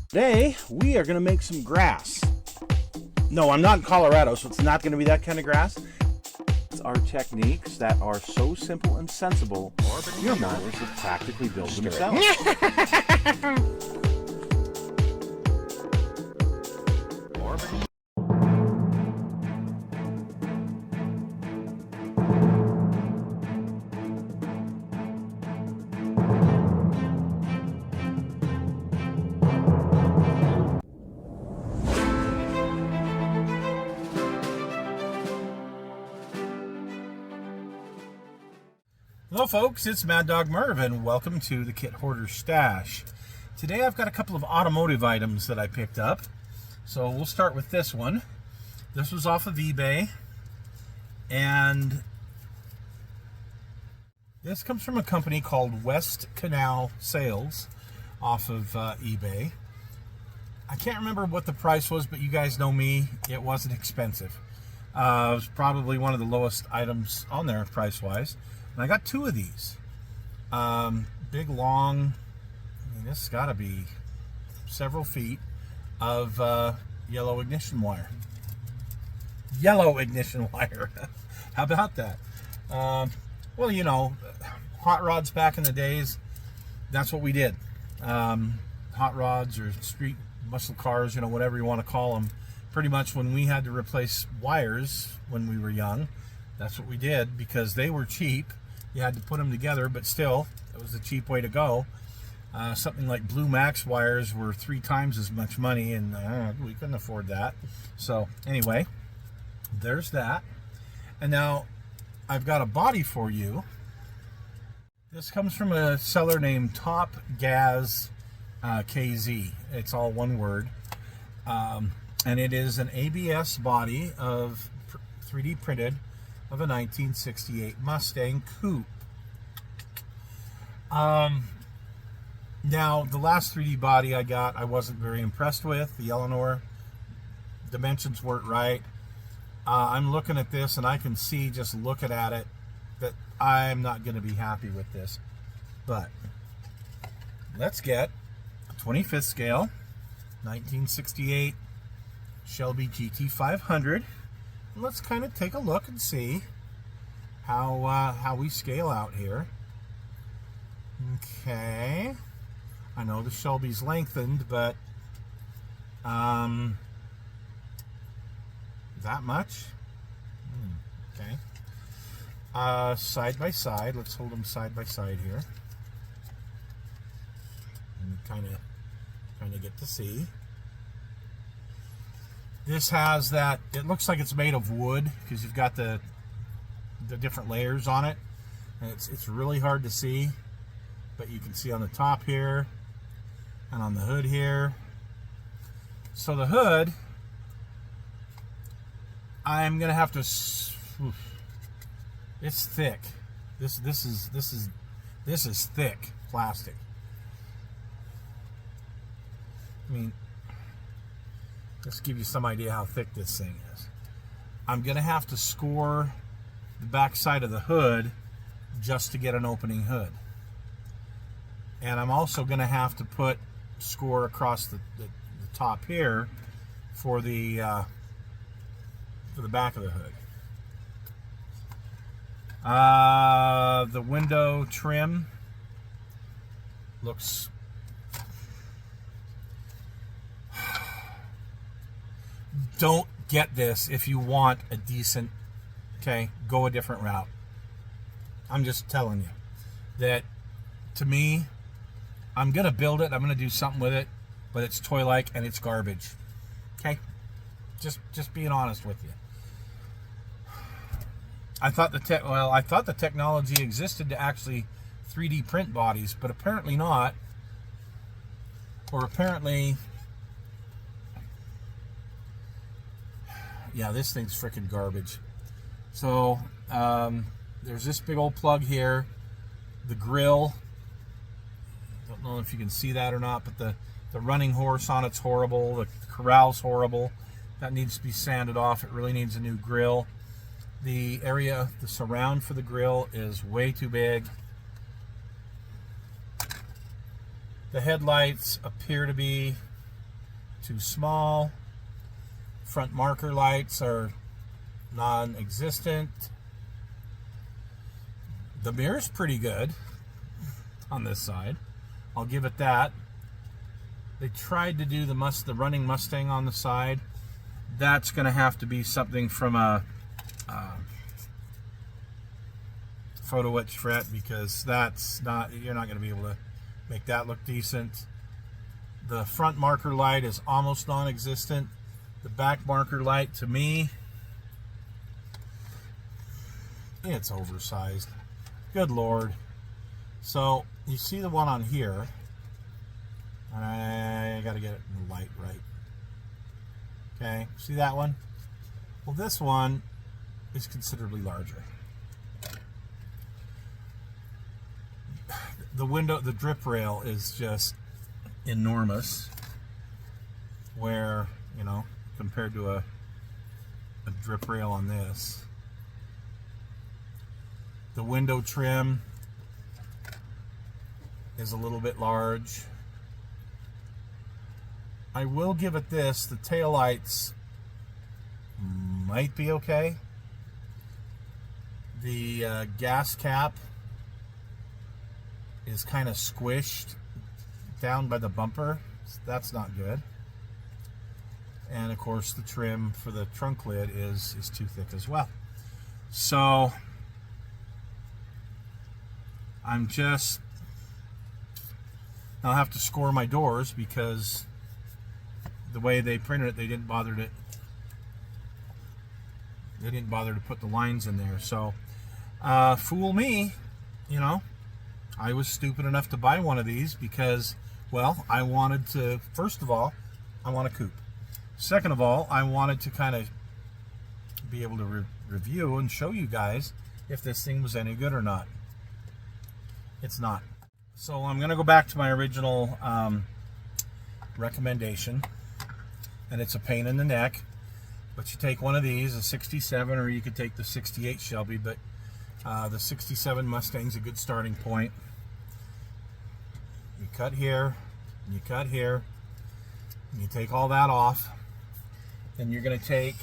Today, we are going to make some grass. No, I'm not in Colorado, so it's not going to be that kind of grass. It's our techniques that are so simple and sensible, your mowers will practically build themselves. Hello folks, it's Mad Dog Merv and welcome to the Kit Hoarder Stash. Today I've got a couple of automotive items that I picked up. So we'll start with this one. This was off of eBay, and this comes from a company called West Canal Sales off of eBay. I can't remember what the price was, but you guys know me, it wasn't expensive. It was probably one of the lowest items on there price-wise. And I got two of these. Big, long, I mean, this has got to be several feet of yellow ignition wire. Yellow ignition wire. How about that? Well, you know, hot rods back in the days, that's what we did. Hot rods or street muscle cars, you know, whatever you want to call them. Pretty much when we had to replace wires when we were young, that's what we did because they were cheap. You had to put them together, but still, it was a cheap way to go. Something like Blue Max wires were 3 times as much money, and we couldn't afford that. So anyway, there's that. And now I've got a body for you. This comes from a seller named Top Gaz KZ. It's all one word. And it is an ABS body of 3D printed of a 1968 Mustang Coupe. Now, the last 3D body I got, I wasn't very impressed with. The Eleanor dimensions weren't right. I'm looking at this, and I can see, just looking at it, that I'm not going to be happy with this. But let's get a 25th scale, 1968 Shelby GT500. Let's kind of take a look and see how we scale out here. Okay, I know the Shelby's lengthened, but that much. Okay. Side by side. Let's hold them side by side here, and kind of get to see. This has that, it looks like it's made of wood because you've got the different layers on it. And it's really hard to see, but you can see on the top here and on the hood here. So the hood, I'm gonna have to, it's thick. This is thick plastic. I mean, let's give you some idea how thick this thing is. I'm going to have to score the back side of the hood just to get an opening hood. And I'm also going to have to score across the top here for the back of the hood. The window trim looks... Don't get this if you want a decent, okay, go a different route. I'm just telling you that, to me, I'm going to build it, I'm going to do something with it, but it's toy-like and it's garbage. Okay? Just being honest with you. I thought the technology existed to actually 3D print bodies, but apparently not. Or apparently... Yeah, this thing's freaking garbage. So, there's this big old plug here. The grill, don't know if you can see that or not, but the running horse on it's horrible. The corral's horrible. That needs to be sanded off. It really needs a new grill. The area, the surround for the grill is way too big. The headlights appear to be too small. Front marker lights are non-existent. The mirror's pretty good on this side. I'll give it that. They tried to do the running Mustang on the side. That's going to have to be something from a photo etch fret, because that's not, you're not going to be able to make that look decent. The front marker light is almost non-existent. The back marker light, to me, it's oversized. Good Lord. So you see the one on here, and I got to get it in the light right. Okay, see that one? Well, this one is considerably larger. The window, the drip rail is just enormous, where, you know, compared to a drip rail on this. The window trim is a little bit large. I will give it this, the taillights might be okay. The gas cap is kind of squished down by the bumper. That's not good. And of course the trim for the trunk lid is too thick as well. So I'll have to score my doors, because the way they printed it, they didn't bother to put the lines in there. So fool me, you know. I was stupid enough to buy one of these because, well, I wanted to, first of all, I want a coupe. Second of all, I wanted to kind of be able to review and show you guys if this thing was any good or not. It's not. So I'm going to go back to my original recommendation, and it's a pain in the neck, but you take one of these, a 67, or you could take the 68 Shelby, but the 67 Mustang's a good starting point. You cut here, and you cut here, and you take all that off. Then you're going to take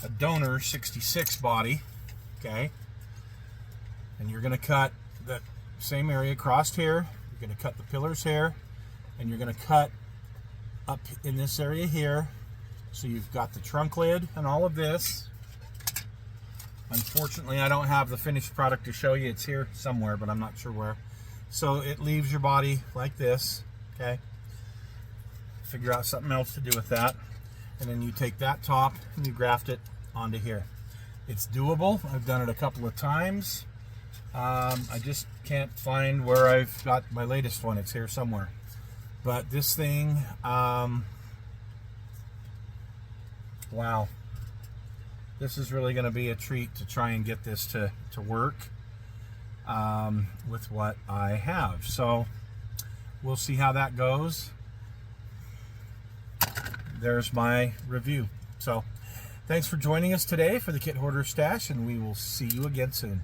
a donor 66 body, okay, and you're going to cut that same area across here. You're going to cut the pillars here, and you're going to cut up in this area here, so you've got the trunk lid and all of this. Unfortunately, I don't have the finished product to show you. It's here somewhere, but I'm not sure where. So it leaves your body like this, okay? Figure out something else to do with that. And then you take that top and you graft it onto here. It's doable. I've done it a couple of times. I just can't find where I've got my latest one. It's here somewhere. But this thing, wow. This is really going to be a treat to try and get this to work with what I have. So we'll see how that goes. There's my review. So thanks for joining us today for the Kit Hoarder Stash, and we will see you again soon.